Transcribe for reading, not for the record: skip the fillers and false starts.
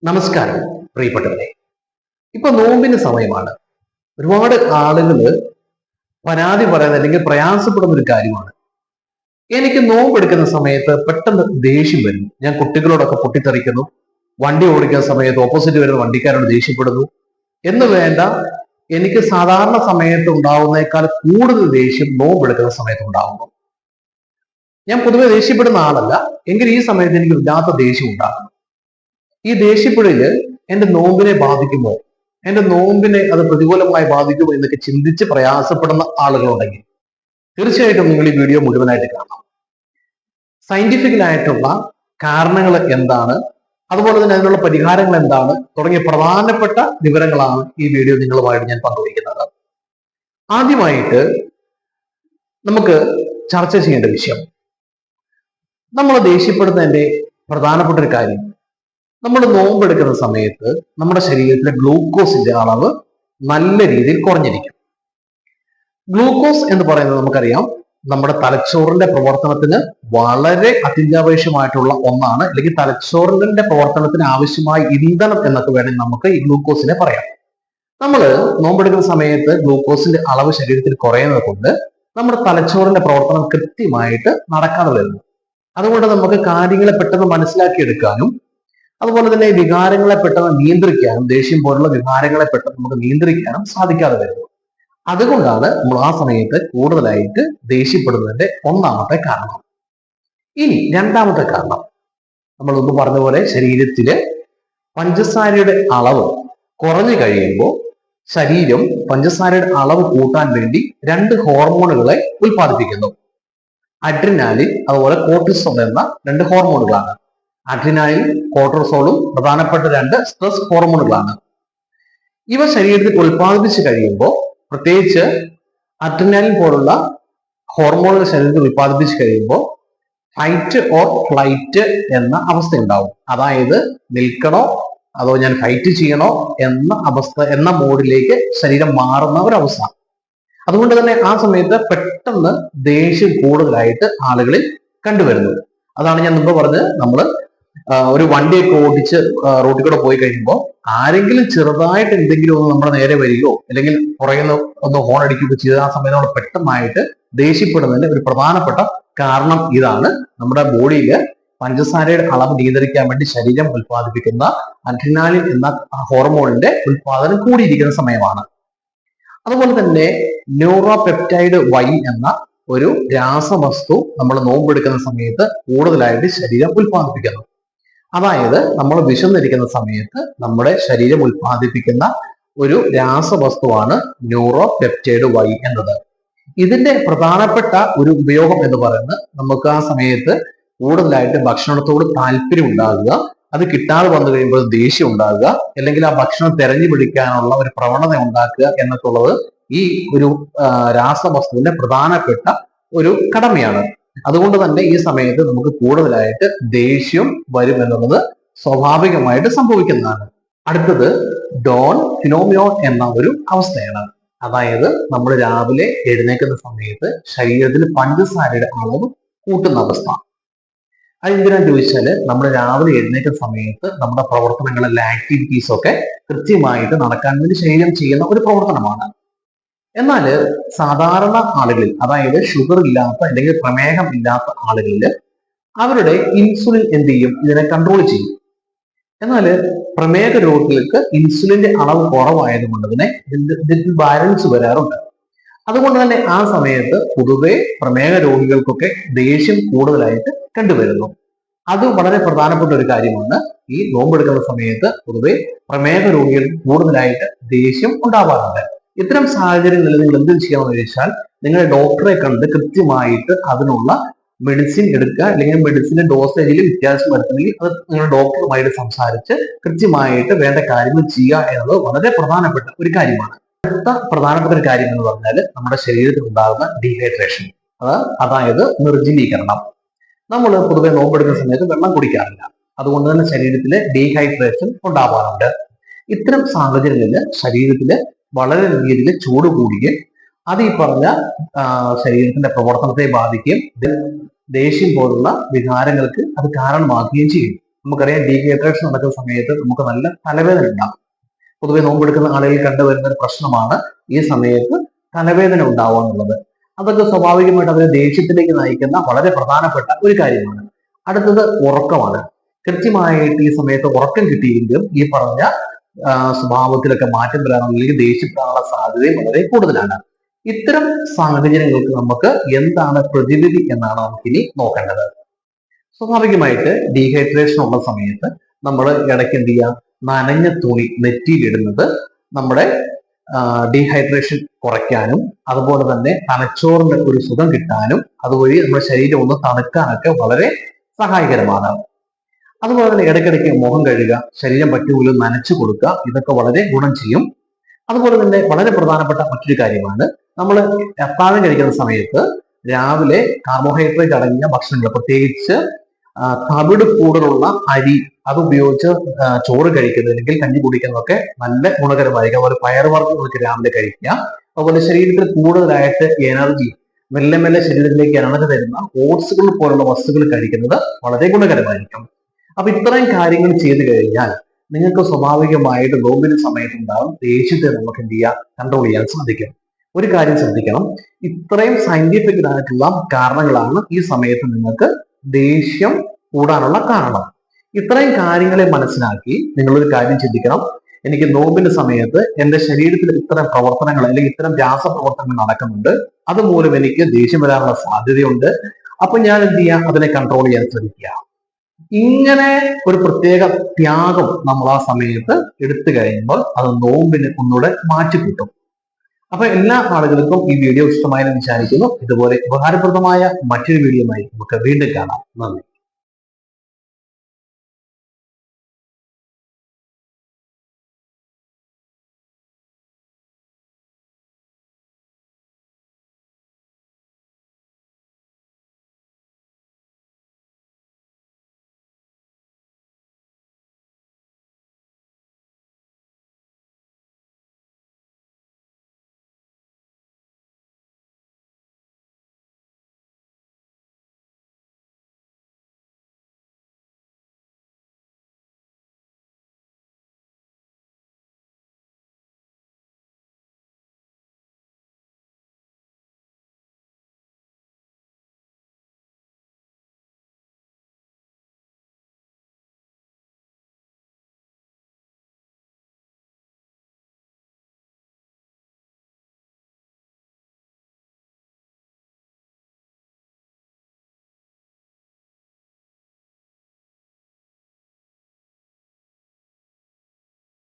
നമസ്കാരം പ്രിയപ്പെട്ടവരെ. ഇപ്പൊ നോമ്പിന്റെ സമയമാണ്. ഒരുപാട് ആളുകള് പരാതി പറയുന്ന അല്ലെങ്കിൽ പ്രയാസപ്പെടുന്ന ഒരു കാര്യമാണ്. എനിക്ക് നോമ്പെടുക്കുന്ന സമയത്ത് പെട്ടെന്ന് ദേഷ്യം വരുന്നു. ഞാൻ കുട്ടികളോടൊക്കെ പൊട്ടിത്തെറിക്കുന്നു. വണ്ടി ഓടിക്കുന്ന സമയത്ത് ഓപ്പോസിറ്റ് വരുന്ന വണ്ടിക്കാരോട് ദേഷ്യപ്പെടുന്നു എന്ന് വേണ്ട. എനിക്ക് സാധാരണ സമയത്ത് ഉണ്ടാവുന്നേക്കാൾ കൂടുതൽ ദേഷ്യം നോമ്പെടുക്കുന്ന സമയത്ത് ഉണ്ടാകുന്നു. ഞാൻ പൊതുവെ ദേഷ്യപ്പെടുന്ന ആളല്ല, എങ്കിൽ ഈ സമയത്ത് എനിക്ക് ഇല്ലാത്ത ദേഷ്യം ഉണ്ടാകുന്നു. ഈ ദേഷ്യപ്പെടല് എന്റെ നോമ്പിനെ ബാധിക്കുമോ, എന്റെ നോമ്പിനെ അത് പ്രതികൂലമായി ബാധിക്കുമോ എന്നൊക്കെ ചിന്തിച്ച് പ്രയാസപ്പെടുന്ന ആളുകളുണ്ടെങ്കിൽ തീർച്ചയായിട്ടും നിങ്ങൾ ഈ വീഡിയോ മുഴുവനായിട്ട് കാണാം. സയന്റിഫിക്കലായിട്ടുള്ള കാരണങ്ങൾ എന്താണ്, അതുപോലെ തന്നെ അതിനുള്ള പരിഹാരങ്ങൾ എന്താണ് തുടങ്ങിയ പ്രധാനപ്പെട്ട വിവരങ്ങളാണ് ഈ വീഡിയോ നിങ്ങളുമായിട്ട് ഞാൻ പങ്കുവയ്ക്കുന്നത്. ആദ്യമായിട്ട് നമുക്ക് ചർച്ച ചെയ്യേണ്ട വിഷയം, നമ്മൾ ദേഷ്യപ്പെടുന്നതിന്റെ പ്രധാനപ്പെട്ട ഒരു കാര്യം, നമ്മൾ നോമ്പെടുക്കുന്ന സമയത്ത് നമ്മുടെ ശരീരത്തിലെ ഗ്ലൂക്കോസിന്റെ അളവ് നല്ല രീതിയിൽ കുറഞ്ഞിരിക്കും. ഗ്ലൂക്കോസ് എന്ന് പറയുന്നത് നമുക്കറിയാം, നമ്മുടെ തലച്ചോറിന്റെ പ്രവർത്തനത്തിന് വളരെ അത്യന്താപേക്ഷമായിട്ടുള്ള ഒന്നാണ്, അല്ലെങ്കിൽ തലച്ചോറിന്റെ പ്രവർത്തനത്തിന് ആവശ്യമായ ഇന്ധനം എന്നൊക്കെ വേണമെങ്കിൽ നമുക്ക് ഈ ഗ്ലൂക്കോസിനെ പറയാം. നമ്മൾ നോമ്പെടുക്കുന്ന സമയത്ത് ഗ്ലൂക്കോസിന്റെ അളവ് ശരീരത്തിൽ കുറയുന്നത് കൊണ്ട് നമ്മുടെ തലച്ചോറിന്റെ പ്രവർത്തനം കൃത്യമായിട്ട് നടക്കാതെ വരുന്നു. അതുകൊണ്ട് നമുക്ക് കാര്യങ്ങളെ പെട്ടെന്ന് മനസ്സിലാക്കിയെടുക്കാനും അതുപോലെ തന്നെ വികാരങ്ങളെ പെട്ടെന്ന് നിയന്ത്രിക്കാനും, ദേഷ്യം പോലുള്ള വികാരങ്ങളെ പെട്ടെന്ന് നമുക്ക് നിയന്ത്രിക്കാനും സാധിക്കാതെ വരുന്നു. അതുകൊണ്ടാണ് നമ്മൾ ആ സമയത്ത് കൂടുതലായിട്ട് ദേഷ്യപ്പെടുന്നതിന്റെ ഒന്നാമത്തെ കാരണം. ഇനി രണ്ടാമത്തെ കാരണം, നമ്മൾ ഒന്ന് പറഞ്ഞ പോലെ ശരീരത്തില് പഞ്ചസാരയുടെ അളവ് കുറഞ്ഞു കഴിയുമ്പോൾ ശരീരം പഞ്ചസാരയുടെ അളവ് കൂട്ടാൻ വേണ്ടി രണ്ട് ഹോർമോണുകളെ ഉൽപ്പാദിപ്പിക്കുന്നു. അഡ്രിനാലിൻ അതുപോലെ കോർട്ടിസോൾ എന്ന രണ്ട് ഹോർമോണുകളാണ്. അഡ്രിനാലിൻ കോർട്ടിസോളും പ്രധാനപ്പെട്ട രണ്ട് സ്ട്രെസ് ഹോർമോണുകളാണ്. ഇവ ശരീരത്തിൽ ഉൽപ്പാദിപ്പിച്ചു കഴിയുമ്പോൾ, പ്രത്യേകിച്ച് അഡ്രിനാലിൻ പോലുള്ള ഹോർമോണുകൾ ശരീരത്തിൽ ഉൽപ്പാദിപ്പിച്ചു കഴിയുമ്പോൾ ഫൈറ്റ് ഓർ ഫ്ലൈറ്റ് എന്ന അവസ്ഥ ഉണ്ടാവും. അതായത് നിൽക്കണോ അതോ ഞാൻ ഫൈറ്റ് ചെയ്യണോ എന്ന അവസ്ഥ, എന്ന മോഡിലേക്ക് ശരീരം മാറുന്ന ഒരവസ്ഥ. അതുകൊണ്ട് തന്നെ ആ സമയത്ത് പെട്ടെന്ന് ദേഷ്യം കൂടുതലായിട്ട് ആളുകളിൽ കണ്ടുവരുന്നു. അതാണ് ഞാൻ മുമ്പ് പറഞ്ഞത്, നമ്മൾ ഒരു വണ്ടിയൊക്കെ ഓടിച്ച് റോഡിൽ കൂടെ പോയി കഴിയുമ്പോൾ ആരെങ്കിലും ചെറുതായിട്ട് എന്തെങ്കിലും ഒന്ന് നമ്മുടെ നേരെ വരികയോ അല്ലെങ്കിൽ പുറയുന്ന ഒന്ന് ഹോൺ അടിക്കുകയോ ചെയ്ത് ആ സമയത്ത് നമ്മൾ പെട്ടെന്നായിട്ട് ദേഷ്യപ്പെടുന്നതിന്റെ ഒരു പ്രധാനപ്പെട്ട കാരണം ഇതാണ്. നമ്മുടെ ബോഡിയിൽ പഞ്ചസാരയുടെ അളവ് നിയന്ത്രിക്കാൻ വേണ്ടി ശരീരം ഉൽപ്പാദിപ്പിക്കുന്ന അഡ്രിനാലിൻ എന്ന ഹോർമോണിന്റെ ഉൽപാദനം കൂടിയിരിക്കുന്ന സമയമാണ്. അതുപോലെ തന്നെ ന്യൂറോപെപ്റ്റൈഡ് വൈ എന്ന ഒരു രാസവസ്തു നമ്മൾ നോമ്പെടുക്കുന്ന സമയത്ത് കൂടുതലായിട്ട് ശരീരം ഉൽപ്പാദിപ്പിക്കുന്നു. അതായത് നമ്മൾ വിശന്നിരിക്കുന്ന സമയത്ത് നമ്മുടെ ശരീരം ഉൽപ്പാദിപ്പിക്കുന്ന ഒരു രാസവസ്തുവാണ് ന്യൂറോപെപ്റ്റൈഡ് വൈ എന്നത്. ഇതിന്റെ പ്രധാനപ്പെട്ട ഒരു ഉപയോഗം എന്ന് പറയുന്നത്, നമുക്ക് ആ സമയത്ത് കൂടുതലായിട്ട് ഭക്ഷണത്തോട് താല്പര്യം ഉണ്ടാകുക, അത് കിട്ടാതെ വന്നു കഴിയുമ്പോൾ ദേഷ്യം ഉണ്ടാകുക, അല്ലെങ്കിൽ ആ ഭക്ഷണം തെരഞ്ഞു പിടിക്കാനുള്ള ഒരു പ്രവണത ഉണ്ടാക്കുക എന്നൊക്കെ ഉള്ളത് ഈ ഒരു രാസവസ്തുവിന്റെ പ്രധാനപ്പെട്ട ഒരു കടമയാണ്. അതുകൊണ്ട് തന്നെ ഈ സമയത്ത് നമുക്ക് കൂടുതലായിട്ട് ദേഷ്യം വരും എന്നുള്ളത് സ്വാഭാവികമായിട്ട് സംഭവിക്കുന്നതാണ്. അടുത്തത് ഡോൺ ഫിനോമിയോൺ എന്ന ഒരു അവസ്ഥയാണ്. അതായത് നമ്മൾ രാവിലെ എഴുന്നേൽക്കുന്ന സമയത്ത് ശരീരത്തിൽ പഞ്ചസാരയുടെ അളവ് കൂട്ടുന്ന അവസ്ഥ. അതെന്തിനാന്ന് ചോദിച്ചാല്, നമ്മൾ രാവിലെ എഴുന്നേൽക്കുന്ന സമയത്ത് നമ്മുടെ പ്രവർത്തനങ്ങളിലെ ആക്ടിവിറ്റീസ് ഒക്കെ കൃത്യമായിട്ട് നടക്കാൻ വേണ്ടി ശരീരം ചെയ്യുന്ന ഒരു പ്രവർത്തനമാണ്. എന്നാൽ സാധാരണ ആളുകളിൽ, അതായത് ഷുഗർ ഇല്ലാത്ത അല്ലെങ്കിൽ പ്രമേഹം ഇല്ലാത്ത ആളുകളിൽ അവരുടെ ഇൻസുലിൻ എന്ത് ചെയ്യും, ഇതിനെ കൺട്രോൾ ചെയ്യും. എന്നാൽ പ്രമേഹ രോഗികൾക്ക് ഇൻസുലിന്റെ അളവ് കുറവായതുകൊണ്ട് തന്നെ ഇതിൽ ബാലൻസ് വരാറുണ്ട്. അതുകൊണ്ട് തന്നെ ആ സമയത്ത് പൊതുവെ പ്രമേഹ രോഗികൾക്കൊക്കെ ദേഷ്യം കൂടുതലായിട്ട് കണ്ടുവരുന്നു. അത് വളരെ പ്രധാനപ്പെട്ട ഒരു കാര്യമാണ്. ഈ നോമ്പെടുക്കുന്ന സമയത്ത് പൊതുവെ പ്രമേഹ രോഗികൾക്ക് കൂടുതലായിട്ട് ദേഷ്യം ഉണ്ടാവാറുണ്ട്. ഇത്തരം സാഹചര്യങ്ങളിൽ നിങ്ങൾ എന്ത് ചെയ്യണമെന്ന് ചോദിച്ചാൽ, നിങ്ങളുടെ ഡോക്ടറെ കണ്ട് കൃത്യമായിട്ട് അതിനുള്ള മെഡിസിൻ എടുക്കുക, അല്ലെങ്കിൽ മെഡിസിന്റെ ഡോസേജിൽ വ്യത്യാസം വരുത്തണമെങ്കിൽ അത് നിങ്ങളുടെ ഡോക്ടറുമായിട്ട് സംസാരിച്ച് കൃത്യമായിട്ട് വേണ്ട കാര്യങ്ങൾ ചെയ്യുക എന്നുള്ളത് വളരെ പ്രധാനപ്പെട്ട ഒരു കാര്യമാണ്. അടുത്ത പ്രധാനപ്പെട്ട ഒരു കാര്യം എന്ന് പറഞ്ഞാൽ നമ്മുടെ ശരീരത്തിൽ ഉണ്ടാകുന്ന ഡീഹൈഡ്രേഷൻ, അതായത് നിർജ്ജലീകരണം. നമ്മൾ പൊതുവെ നോമ്പെടുക്കുന്ന സമയത്ത് വെള്ളം കുടിക്കാറില്ല, അതുകൊണ്ട് തന്നെ ശരീരത്തിലെ ഡീഹൈഡ്രേഷൻ ഉണ്ടാവാറുണ്ട്. ഇത്തരം സാഹചര്യങ്ങളിൽ ശരീരത്തില് വളരെ രീതിയിൽ ചൂട് കൂടുകയും അത് ഈ പറഞ്ഞ ശരീരത്തിന്റെ പ്രവർത്തനത്തെ ബാധിക്കുകയും ദേഷ്യം പോലുള്ള വികാരങ്ങൾക്ക് അത് കാരണമാക്കുകയും ചെയ്യും. നമുക്കറിയാം ഡീഹൈഡ്രേഷൻ നടക്കുന്ന സമയത്ത് നമുക്ക് നല്ല തലവേദന ഉണ്ടാകും. പൊതുവെ നോമ്പെടുക്കുന്ന ആളുകളിൽ കണ്ടുവരുന്ന ഒരു പ്രശ്നമാണ് ഈ സമയത്ത് തലവേദന ഉണ്ടാവുക എന്നുള്ളത്. അതൊക്കെ സ്വാഭാവികമായിട്ട് അതിനെ ദേഷ്യത്തിലേക്ക് നയിക്കുന്ന വളരെ പ്രധാനപ്പെട്ട ഒരു കാര്യമാണ്. അടുത്തത് ഉറക്കമാണ്. കൃത്യമായിട്ട് ഈ സമയത്ത് ഉറക്കം കിട്ടിയെങ്കിലും ഈ പറഞ്ഞ സ്വഭാവത്തിലൊക്കെ മാറ്റം വരാനുള്ള അല്ലെങ്കിൽ ദേഷ്യപ്പെടാനുള്ള സാധ്യതയും വളരെ കൂടുതലാണ്. ഇത്തരം സാഹചര്യങ്ങൾക്ക് നമുക്ക് എന്താണ് പ്രതിവിധി എന്നാണ് നമുക്കിനി നോക്കേണ്ടത്. സ്വാഭാവികമായിട്ട് ഡീഹൈഡ്രേഷൻ ഉള്ള സമയത്ത് നമ്മൾ ഇടയ്ക്ക് എന്ത് ചെയ്യുക, നനഞ്ഞ തുണി നെറ്റിയിലിടുന്നത് നമ്മുടെ ഡീഹൈഡ്രേഷൻ കുറയ്ക്കാനും അതുപോലെ തന്നെ തലച്ചോറിന്റെ ഒരു സുഖം കിട്ടാനും അതുവഴി നമ്മുടെ ശരീരം ഒന്ന് തണുക്കാനൊക്കെ വളരെ സഹായകരമാണ്. അതുപോലെ തന്നെ ഇടയ്ക്കിടയ്ക്ക് മുഖം കഴുകുക, ശരീരം പറ്റുപോലെ നനച്ചു കൊടുക്കുക, ഇതൊക്കെ വളരെ ഗുണം ചെയ്യും. അതുപോലെ തന്നെ വളരെ പ്രധാനപ്പെട്ട മറ്റൊരു കാര്യമാണ്, നമ്മൾ അത്താഴം കഴിക്കുന്ന സമയത്ത് രാവിലെ കാർബോഹൈഡ്രേറ്റ് അടങ്ങിയ ഭക്ഷണങ്ങൾ, പ്രത്യേകിച്ച് തവിട് കൂടുതലുള്ള അരി അതുപയോഗിച്ച് ചോറ് കഴിക്കുന്നത് അല്ലെങ്കിൽ കഞ്ഞി കുടിക്കുന്നതൊക്കെ നല്ല ഗുണകരമായിരിക്കും. അതുപോലെ പയറുവർഗ്ഗങ്ങളൊക്കെ രാവിലെ കഴിക്കുക. അതുപോലെ ശരീരത്തിൽ കൂടുതലായിട്ട് എനർജി മെല്ലെ മെല്ലെ ശരീരത്തിലേക്ക് എനർജി തരുന്ന ഓട്സുകൾ പോലുള്ള വസ്തുക്കൾ കഴിക്കുന്നത് വളരെ ഗുണകരമായിരിക്കും. അപ്പൊ ഇത്രയും കാര്യങ്ങൾ ചെയ്തു കഴിഞ്ഞാൽ നിങ്ങൾക്ക് സ്വാഭാവികമായിട്ട് നോമ്പിന് സമയത്തുണ്ടാകും ദേഷ്യത്തെ നമുക്ക് എന്ത് ചെയ്യാം, കൺട്രോൾ ചെയ്യാൻ സാധിക്കും. ഒരു കാര്യം ശ്രദ്ധിക്കണം, ഇത്രയും സയന്റിഫിക് ആയിട്ടുള്ള കാരണങ്ങളാണ് ഈ സമയത്ത് നിങ്ങൾക്ക് ദേഷ്യം കൂടാനുള്ള കാരണം. ഇത്രയും കാര്യങ്ങളെ മനസ്സിലാക്കി നിങ്ങളൊരു കാര്യം ചിന്തിക്കണം, എനിക്ക് നോമ്പിന്റെ സമയത്ത് എന്റെ ശരീരത്തിൽ ഇത്തരം പ്രവർത്തനങ്ങൾ അല്ലെങ്കിൽ ഇത്തരം രാസപ്രവർത്തനങ്ങൾ നടക്കുന്നുണ്ട്, അതുമൂലം എനിക്ക് ദേഷ്യം വരാനുള്ള സാധ്യതയുണ്ട്. അപ്പൊ ഞാൻ എന്ത് ചെയ്യാം, അതിനെ കൺട്രോൾ ചെയ്യാൻ ശ്രമിക്കുക. ഇങ്ങനെ ഒരു പ്രത്യേക ത്യാഗം നമ്മൾ ആ സമയത്ത് എടുത്തു കഴിയുമ്പോൾ അത് നോമ്പിന് ഒന്നുകൂടെ മാറ്റിക്കൂട്ടും. അപ്പൊ എല്ലാ ആളുകൾക്കും ഈ വീഡിയോ ഇഷ്ടമായെന്ന് വിചാരിക്കുന്നു. ഇതുപോലെ ഉപകാരപ്രദമായ മറ്റൊരു വീഡിയോയുമായി നമുക്ക് വീണ്ടും കാണാം. നന്ദി.